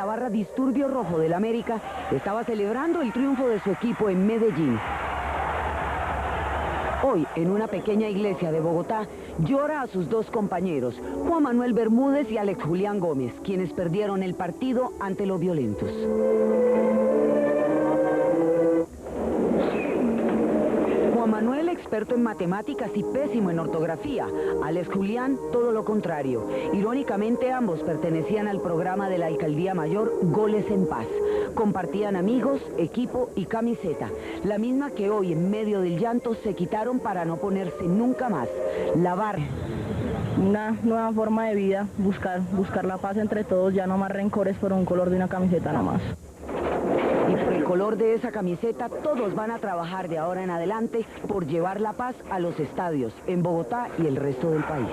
barra Disturbio Rojo del América estaba celebrando el triunfo de su equipo en Medellín. Hoy, en una pequeña iglesia de Bogotá, llora a sus dos compañeros, Juan Manuel Bermúdez y Alex Julián Gómez, quienes perdieron el partido ante los violentos. Juan Manuel, experto en matemáticas y pésimo en ortografía. Alex Julián, todo lo contrario. Irónicamente, ambos pertenecían al programa de la Alcaldía Mayor Goles en Paz. Compartían amigos, equipo y camiseta, la misma que hoy, en medio del llanto, se quitaron para no ponerse nunca más. Lavar. Una nueva forma de vida, buscar la paz entre todos, ya no más rencores por un color de una camiseta nomás. Y por el color de esa camiseta, todos van a trabajar de ahora en adelante por llevar la paz a los estadios, en Bogotá y el resto del país.